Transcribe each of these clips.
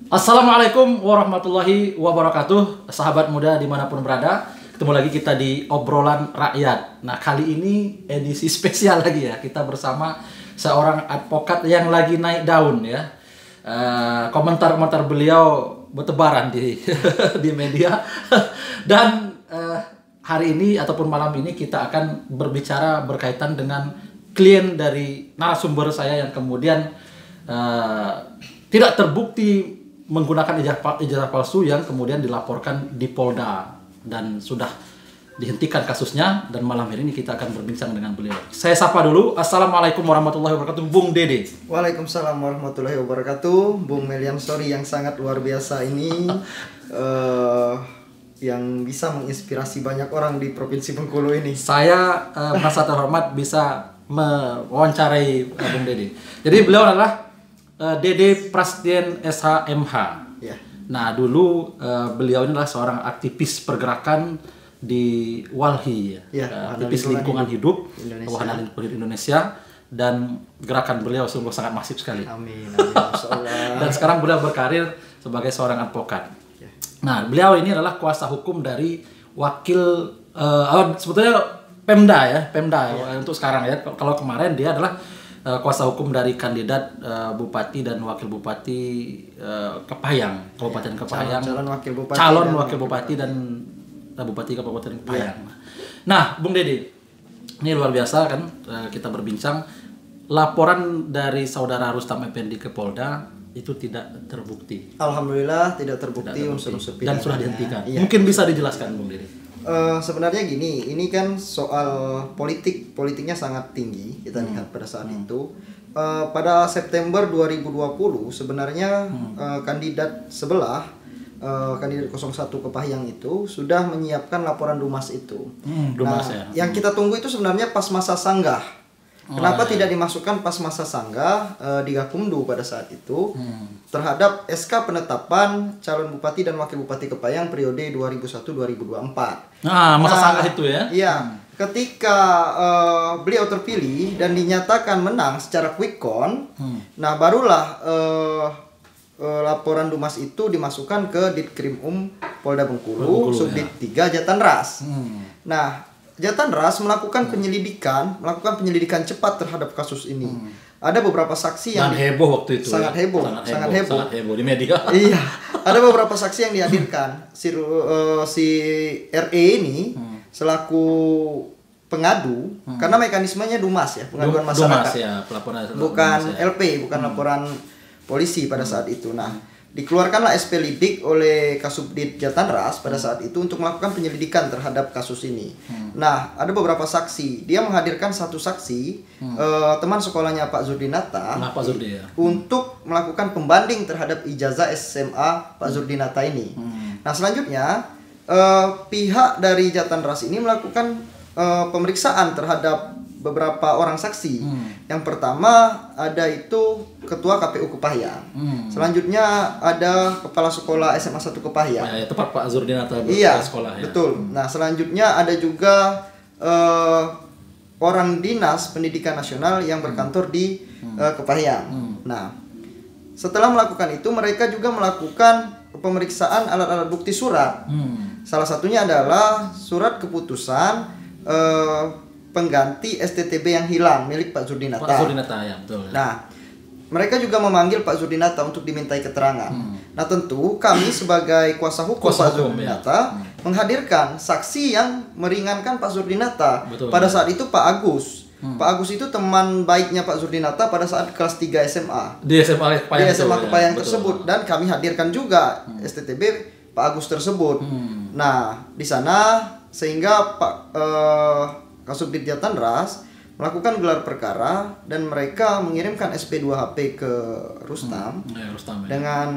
Assalamualaikum warahmatullahi wabarakatuh, sahabat muda dimanapun berada. Ketemu lagi kita di obrolan rakyat. Nah, kali ini edisi spesial lagi ya. Kita bersama seorang advokat yang lagi naik daun ya. Komentar-komentar beliau bertebaran di di media. Dan hari ini ataupun malam ini kita akan berbicara berkaitan dengan klien dari narasumber saya yang kemudian tidak terbukti menggunakan ijazah palsu yang kemudian dilaporkan di Polda dan sudah dihentikan kasusnya, dan malam hari ini kita akan berbincang dengan beliau. Saya sapa dulu. Assalamualaikum warahmatullahi wabarakatuh, Bung Dede. Waalaikumsalam warahmatullahi wabarakatuh, Bung Melian. Sorry yang sangat luar biasa ini yang bisa menginspirasi banyak orang di Provinsi Bengkulu ini. Saya merasa terhormat bisa mewawancarai Bung Dede. Jadi beliau adalah Dede Prastien SHMH. Ya. Nah, dulu beliau ini adalah seorang aktivis pergerakan di Walhi, aktivis lingkungan hidup, Wahana Lingkungan Hidup Indonesia, dan gerakan beliau sungguh sangat masif sekali. Amin, masyaallah. Dan sekarang beliau berkarir sebagai seorang advokat. Ya. Nah, beliau ini adalah kuasa hukum dari wakil sebetulnya Pemda ya, untuk sekarang ya. Kalau kemarin dia adalah kuasa hukum dari kandidat Bupati dan Wakil Bupati Kepayang, Kabupaten Kepayang. Calon wakil bupati dan Bupati Kabupaten Kepayang. Nah, Bung Dede, ini luar biasa kan, kita berbincang laporan dari saudara Rustam Effendi ke Polda itu tidak terbukti. Alhamdulillah tidak terbukti unsur-unsur pidana dan sudah dihentikan. Iya. Mungkin bisa dijelaskan, Bung Dede. Sebenarnya gini, ini kan soal politiknya sangat tinggi kita lihat pada saat itu. Pada September 2020 sebenarnya kandidat sebelah, kandidat 01 Kepahang itu sudah menyiapkan laporan Dumas itu. Dumas, nah, yang kita tunggu itu sebenarnya pas masa sanggah. Kenapa tidak dimasukkan pas masa sanggah di Gakumdu pada saat itu terhadap SK penetapan calon bupati dan wakil bupati Kepayang periode 2001-2024. Masa sanggah itu ya? Iya. Ketika beliau terpilih dan dinyatakan menang secara quick count, nah barulah laporan Dumas itu dimasukkan ke Ditkrimum Polda Bengkulu, Subdit 3 Jatanras. Nah, Jatanras melakukan penyelidikan cepat terhadap kasus ini. Ada beberapa saksi yang heboh waktu itu. Sangat heboh di media. Iya, ada beberapa saksi yang dihadirkan. Si RE ini selaku pengadu, karena mekanismenya Dumas ya, pengaduan masyarakat. Dumas ya, pelaporan. Bukan LP, bukan laporan polisi pada saat itu. Nah, dikeluarkanlah SP Lidik oleh Kasubdit Jatanras pada saat itu untuk melakukan penyelidikan terhadap kasus ini. Nah, ada beberapa saksi. Dia menghadirkan satu saksi, teman sekolahnya Pak Zurdinata, untuk melakukan pembanding terhadap ijazah SMA Pak Zurdinata ini. Nah, selanjutnya pihak dari Jatanras ini melakukan pemeriksaan terhadap beberapa orang saksi. Yang pertama ada itu Ketua KPU Kepahang. Selanjutnya ada Kepala Sekolah SMA 1 Kepahang. Ya, tepat Pak Zurdinata sekolah ya. Betul. Nah, selanjutnya ada juga orang Dinas Pendidikan Nasional yang berkantor di Kepahang. Nah, setelah melakukan itu mereka juga melakukan pemeriksaan alat-alat bukti surat. Salah satunya adalah surat keputusan pengganti STTB yang hilang milik Pak Zurdinata. Ya, betul. Nah, mereka juga memanggil Pak Zurdinata untuk dimintai keterangan. Nah, tentu kami sebagai kuasa hukum Pak Zurdinata menghadirkan saksi yang meringankan Pak Zurdinata. Pada saat itu Pak Agus. Pak Agus itu teman baiknya Pak Zurdinata pada saat kelas 3 SMA. Di SMA Kepayang tersebut, dan kami hadirkan juga STTB Pak Agus tersebut. Nah, di sana sehingga Pak Kasubdit Jatanras melakukan gelar perkara dan mereka mengirimkan SP2HP ke Rustam, dengan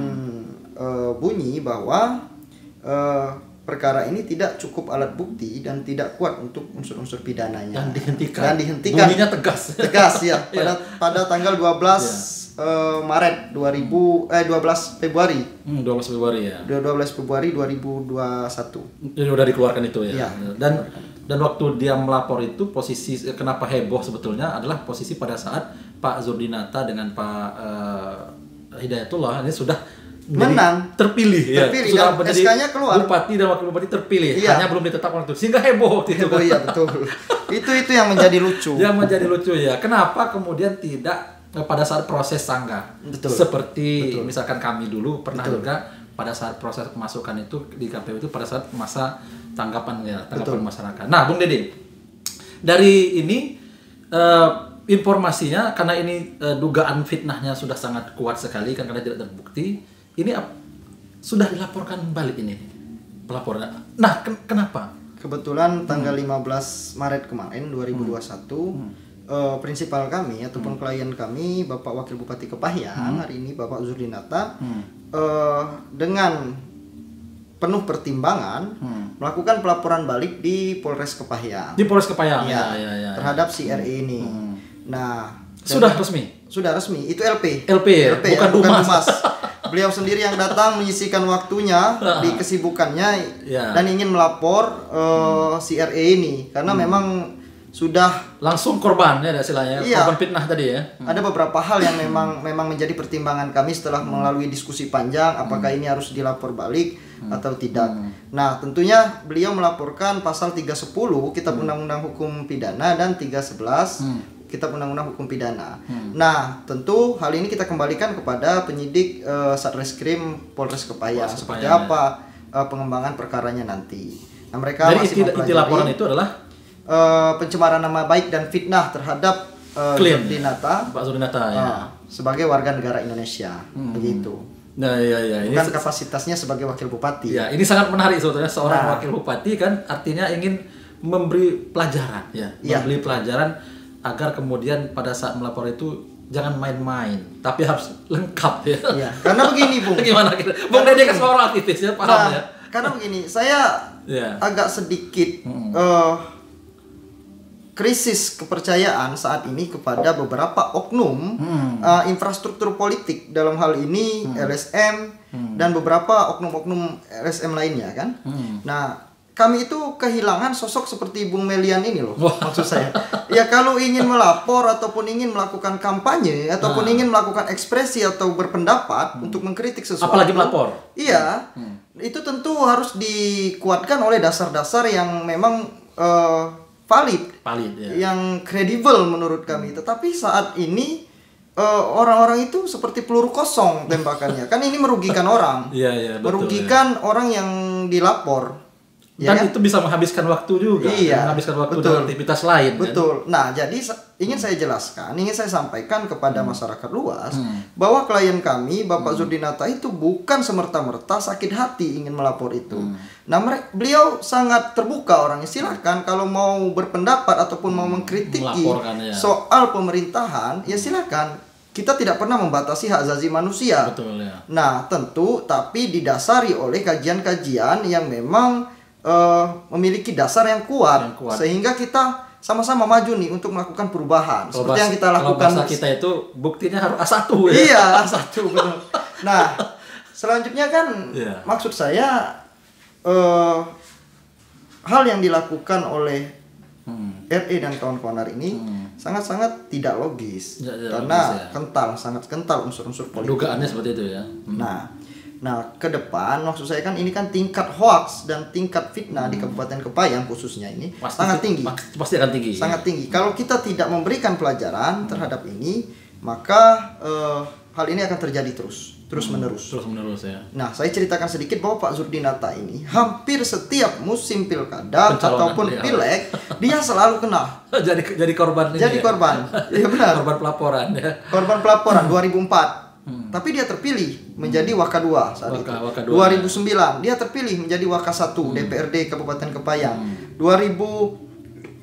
bunyi bahwa perkara ini tidak cukup alat bukti dan tidak kuat untuk unsur-unsur pidananya. Dan dihentikan. Bunyinya tegas. Tegas ya. Pada tanggal 12 Maret 12 Februari. 12 Februari ya. 12 Februari 2021. Jadi udah dikeluarkan itu ya. Ya. Dan waktu dia melapor itu posisi kenapa heboh sebetulnya adalah posisi pada saat Pak Zurdinata dengan Pak Hidayatullah ini sudah menang, terpilih ya. terpilih Sudah dan menjadi SK-nya keluar. Bupati dan wakil bupati terpilih. Iya. Hanya belum ditetapkan itu. Sehingga heboh waktu itu. Oh iya betul. Itu yang menjadi lucu. Yang menjadi lucu ya. Kenapa kemudian tidak pada saat proses sanggah? Betul. Seperti Betul. misalkan kami dulu pernah Betul. juga pada saat proses pemasukan itu di KPU itu pada saat masa tanggapan Betul. masyarakat. Nah, Bung Dede, dari ini informasinya karena ini dugaan fitnahnya sudah sangat kuat sekali kan karena tidak terbukti. Ini sudah dilaporkan balik ini pelapornya. Nah, kenapa? Kebetulan tanggal 15 Maret kemarin 2021 prinsipal kami ataupun klien kami Bapak Wakil Bupati Kepahyang hari ini Bapak Zurdinata dengan penuh pertimbangan melakukan pelaporan balik di Polres Kepahyang. Di Polres Kepahyang Ya, terhadap si RE ini. Nah, sudah resmi. Sudah resmi. Itu LP. LP ya? Bukan Dumas. Beliau sendiri yang datang menyisikan waktunya di kesibukannya dan ingin melapor si RE ini karena memang sudah langsung korban ya istilahnya, korban fitnah tadi ya. Ada beberapa hal yang memang menjadi pertimbangan kami setelah melalui diskusi panjang apakah ini harus dilapor balik atau tidak. Nah, tentunya beliau melaporkan pasal 310 Kitab Undang-Undang Hukum Pidana dan 311 Kitab Undang-Undang Hukum Pidana. Nah, tentu hal ini kita kembalikan kepada penyidik Satreskrim Polres Kepahyang seperti apa pengembangan perkaranya nanti. Nah, mereka dari masih inti laporan itu adalah pencemaran nama baik dan fitnah terhadap Zurdinata, Pak Zurdinata ya. Sebagai warga negara Indonesia, begitu. Nah, ya. Bukan kapasitasnya sebagai wakil bupati. Ya, ini sangat menarik sebetulnya seorang wakil bupati kan artinya ingin memberi pelajaran ya, memberi pelajaran agar kemudian pada saat melapor itu jangan main-main, tapi harus lengkap ya. Iya, karena begini, Bung. Gimana kita? Bung Dede kan seorang aktivis ya, paham ya. Karena begini, saya agak sedikit krisis kepercayaan saat ini kepada beberapa oknum infrastruktur politik dalam hal ini LSM dan beberapa oknum-oknum LSM lainnya kan. Nah, kami itu kehilangan sosok seperti Bung Melian ini loh. Maksud saya. Ya kalau ingin melapor ataupun ingin melakukan kampanye ataupun ingin melakukan ekspresi atau berpendapat untuk mengkritik sesuatu. Apalagi melapor. Iya. Itu tentu harus dikuatkan oleh dasar-dasar yang memang valid ya. Yang kredibel menurut kami. Tetapi saat ini orang-orang itu seperti peluru kosong tembakannya. Kan ini merugikan orang. Iya, betul. Merugikan orang yang dilapor. Dan ya, itu bisa menghabiskan waktu juga. Iya, menghabiskan waktu dengan aktivitas lain. Betul. Kan? Nah, jadi ingin saya jelaskan, ingin saya sampaikan kepada masyarakat luas bahwa klien kami, Bapak Zurdinata itu bukan semerta-merta sakit hati ingin melapor itu. Nah, beliau sangat terbuka orangnya. Silahkan kalau mau berpendapat ataupun mau mengkritiki soal pemerintahan, ya silahkan. Kita tidak pernah membatasi hak asasi manusia. Betul ya. Nah, tentu tapi didasari oleh kajian-kajian yang memang memiliki dasar yang kuat sehingga kita sama-sama maju nih untuk melakukan perubahan seperti yang kita lakukan. Kalau bahasa kita itu buktinya harus A1 ya. Iya, A1 betul. Nah, selanjutnya kan maksud saya hal yang dilakukan oleh RE dan kawan-kawan hari ini sangat-sangat tidak logis karena sangat kental unsur-unsur politik. Dugaannya seperti itu ya. Nah, ke depan maksud saya kan ini kan tingkat hoax dan tingkat fitnah di Kabupaten Kepahyang khususnya ini sangat tinggi. Pasti akan tinggi. Sangat tinggi. Kalau kita tidak memberikan pelajaran terhadap ini, maka hal ini akan terjadi terus-menerus. Terus-menerus ya. Nah, saya ceritakan sedikit bahwa Pak Zurdinata ini hampir setiap musim pilkada ataupun pileg dia selalu kena. jadi korban. Jadi korban. Iya benar. Korban pelaporan ya. Korban pelaporan 2004. Tapi dia terpilih menjadi Waka 2 saat itu. 2009 dia terpilih menjadi Waka 1 DPRD Kabupaten Kepahyang. 2015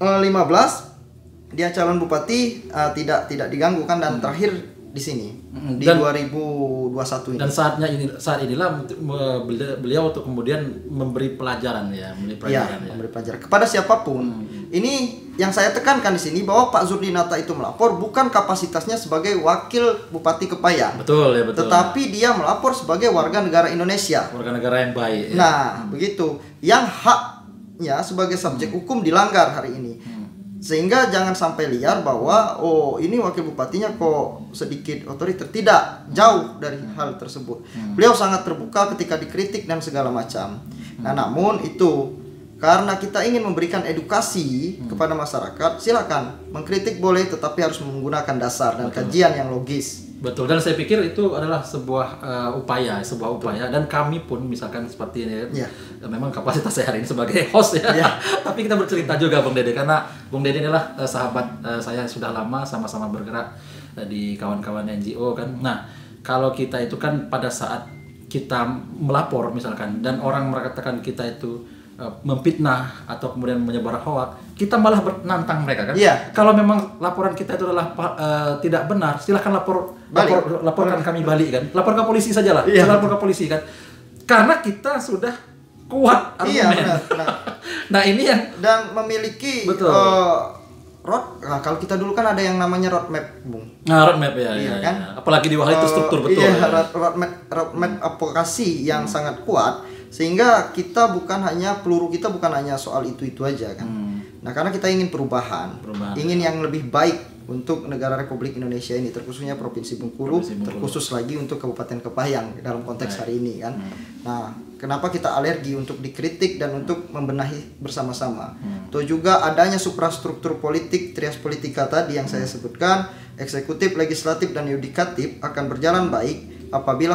dia calon bupati tidak diganggu kan dan terakhir di sini di 2021 ini. Dan saat inilah beliau untuk kemudian memberi pelajaran ya, memberi pelajaran kepada siapapun. Ini yang saya tekankan di sini bahwa Pak Zurdinata itu melapor bukan kapasitasnya sebagai wakil Bupati Kepahyang. Betul ya, betul. Tetapi dia melapor sebagai warga negara Indonesia. Warga negara yang baik. Ya. Nah, begitu. Yang haknya sebagai subjek hukum dilanggar hari ini. Sehingga jangan sampai liar bahwa oh ini wakil bupatinya kok sedikit otoriter. Tidak, jauh dari hal tersebut. Beliau sangat terbuka ketika dikritik dan segala macam. Nah, namun itu karena kita ingin memberikan edukasi kepada masyarakat, silakan mengkritik boleh, tetapi harus menggunakan dasar dan kajian yang logis. Betul, dan saya pikir itu adalah sebuah upaya, dan kami pun misalkan seperti ini, memang kapasitas saya hari ini sebagai host ya, tapi kita bercerita juga Bung Dede, karena Bung Dede adalah sahabat saya sudah lama sama-sama bergerak di kawan-kawan NGO kan. Nah, kalau kita itu kan pada saat kita melapor misalkan, dan orang mengatakan kita itu memfitnah atau kemudian menyebar hoak, kita malah menantang mereka kan. Kalau memang laporan kita itu adalah tidak benar, silahkan laporkan kami balik kan. Lapor ke polisi sajalah, lapor ke polisi kan. Karena kita sudah kuat argumen. Nah, ini yang dan memiliki kalau kita dulu kan ada yang namanya roadmap, Bung. Nah, roadmap kan? Ya. Apalagi di Wahai itu struktur betul. Roadmap advokasi yang sangat kuat. Sehingga kita peluru kita bukan hanya soal itu aja kan. Nah, karena kita ingin perubahan. Ingin yang lebih baik untuk negara Republik Indonesia ini, terkhususnya Provinsi Bengkulu, terkhusus lagi untuk Kabupaten Kepayang dalam konteks hari ini kan. Nah, kenapa kita alergi untuk dikritik dan untuk membenahi bersama-sama. Itu juga adanya suprastruktur politik, trias politika tadi yang saya sebutkan, eksekutif, legislatif, dan yudikatif akan berjalan baik apabila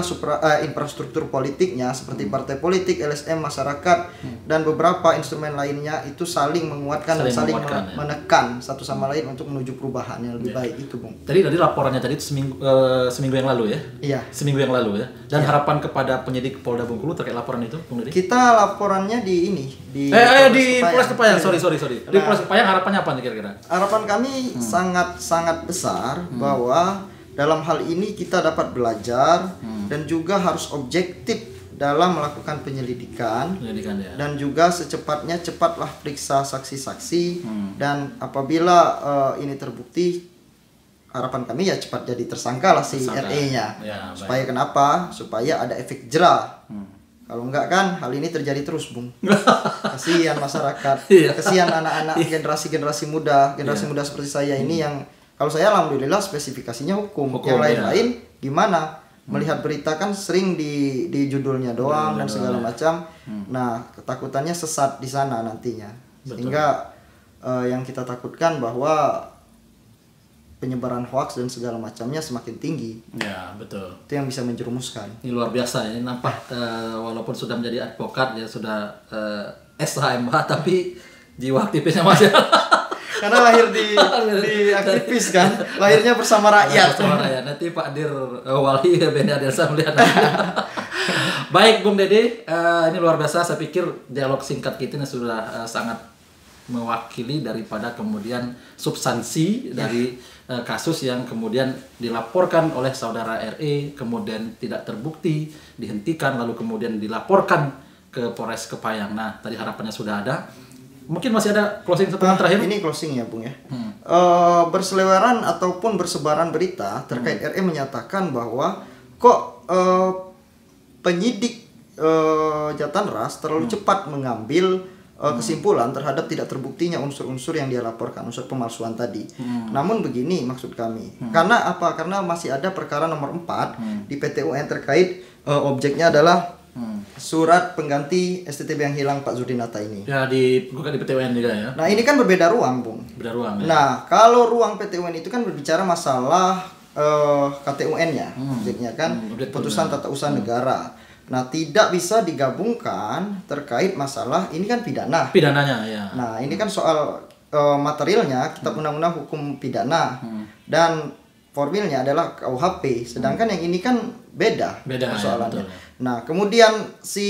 infrastruktur politiknya seperti partai politik, LSM, masyarakat, dan beberapa instrumen lainnya itu saling menguatkan dan saling menekan satu sama lain untuk menuju perubahan yang lebih baik itu, Bung. Tadi laporannya tadi itu seminggu yang lalu ya? Iya. Seminggu yang lalu ya. Dan harapan kepada penyidik Polda Bengkulu terkait laporan itu, Bung Dede? Kita laporannya di Polres Kepayang. Sorry. Di Polres Kepayang harapannya apa nih kira-kira? Harapan kami sangat besar bahwa dalam hal ini kita dapat belajar dan juga harus objektif dalam melakukan penyelidikan dan juga cepatlah periksa saksi-saksi dan apabila ini terbukti, harapan kami ya cepat jadi tersangka lah si RE-nya. Supaya kenapa? Supaya ada efek jera. Kalau enggak kan hal ini terjadi terus, Bung. Kasihan masyarakat, kasihan anak-anak generasi muda seperti saya ini yang kalau saya alhamdulillah spesifikasinya hukum. Yang lain-lain gimana? Melihat berita kan sering di judulnya doang dan segala macam. Nah, ketakutannya sesat di sana nantinya. Sehingga yang kita takutkan bahwa penyebaran hoaks dan segala macamnya semakin tinggi. Ya, betul. Itu yang bisa menjerumuskan. Ini luar biasa ya. Nampak walaupun sudah menjadi advokat ya, sudah SHMH, tapi jiwa aktivisnya masih karena lahir di aktivis kan, lahirnya bersama rakyat. Nanti Pak Dir Wali Beni Adelsa melihat. Baik Bung Dede, ini luar biasa. Saya pikir dialog singkat kita ini sudah sangat mewakili daripada kemudian substansi dari kasus yang kemudian dilaporkan oleh saudara RE, kemudian tidak terbukti, dihentikan, lalu kemudian dilaporkan ke Polres Kepayang. Nah, tadi harapannya sudah ada. Mungkin masih ada closing statement terakhir? Ini closing ya, Bung ya. Berseliweran ataupun bersebaran berita terkait RE menyatakan bahwa kok penyidik Jatanras terlalu cepat mengambil kesimpulan terhadap tidak terbuktinya unsur-unsur yang dia laporkan, unsur pemalsuan tadi. Namun begini maksud kami. Karena apa? Karena masih ada perkara nomor 4 di PT UN terkait objeknya adalah surat pengganti STTB yang hilang Pak Zudinata ini. Ya, bukan di PT UN juga ya. Nah, ini kan berbeda ruang, Bung. Beda ruang ya. Nah, kalau ruang PT UN itu kan berbicara masalah KTUN-nya, objeknya kan putusan tata usaha negara. Nah, tidak bisa digabungkan terkait masalah ini kan pidana. Pidananya ya. Nah, ini kan soal materialnya Kitab Undang-Undang Hukum Pidana dan formilnya adalah KUHP. Sedangkan yang ini kan beda persoalannya. Ya, nah, kemudian si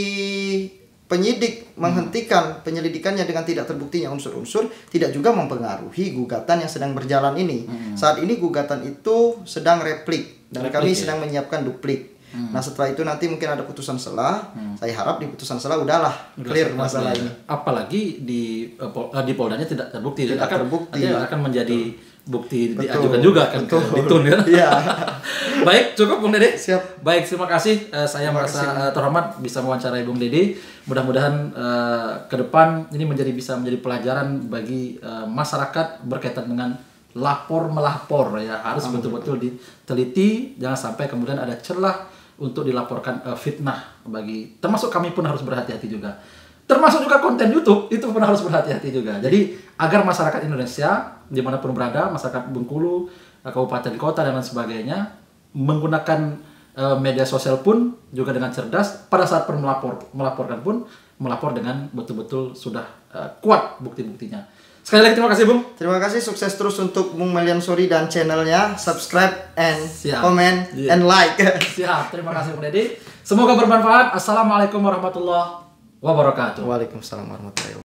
penyidik menghentikan penyelidikannya dengan tidak terbuktinya unsur-unsur tidak juga mempengaruhi gugatan yang sedang berjalan ini. Saat ini gugatan itu sedang replik dan kami sedang menyiapkan duplik. Nah, setelah itu nanti mungkin ada putusan selah. Saya harap di putusan selah udahlah clear masalah ini. Apalagi di Poldanya tidak terbukti. Akan menjadi bukti Betul. diajukan juga kan ke Betul. Ditun kan. Iya. Baik, cukup Bung Dede. Siap. Baik, terima kasih. Saya Terima merasa kasih. terhormat bisa mewawancarai Bung Dede. Mudah-mudahan ke depan ini bisa menjadi pelajaran bagi masyarakat berkaitan dengan lapor melapor ya. Harus betul-betul diteliti, jangan sampai kemudian ada celah untuk dilaporkan fitnah bagi termasuk kami pun harus berhati-hati juga. Termasuk juga konten YouTube itu pun harus berhati-hati juga. Jadi agar masyarakat Indonesia dimanapun berada, masyarakat Bengkulu, kabupaten kota dan lain sebagainya menggunakan media sosial pun juga dengan cerdas. Pada saat melaporkan pun melapor dengan betul-betul sudah kuat bukti-buktinya. Sekali lagi terima kasih Bung. Terima kasih, sukses terus untuk Bung Melian Suri dan channelnya. Subscribe and Siap. comment and like. Siap, terima kasih Bung Dede. Semoga bermanfaat. Assalamualaikum warahmatullahi wabarakatuh. Waalaikumsalam warahmatullahi wabarakatuh.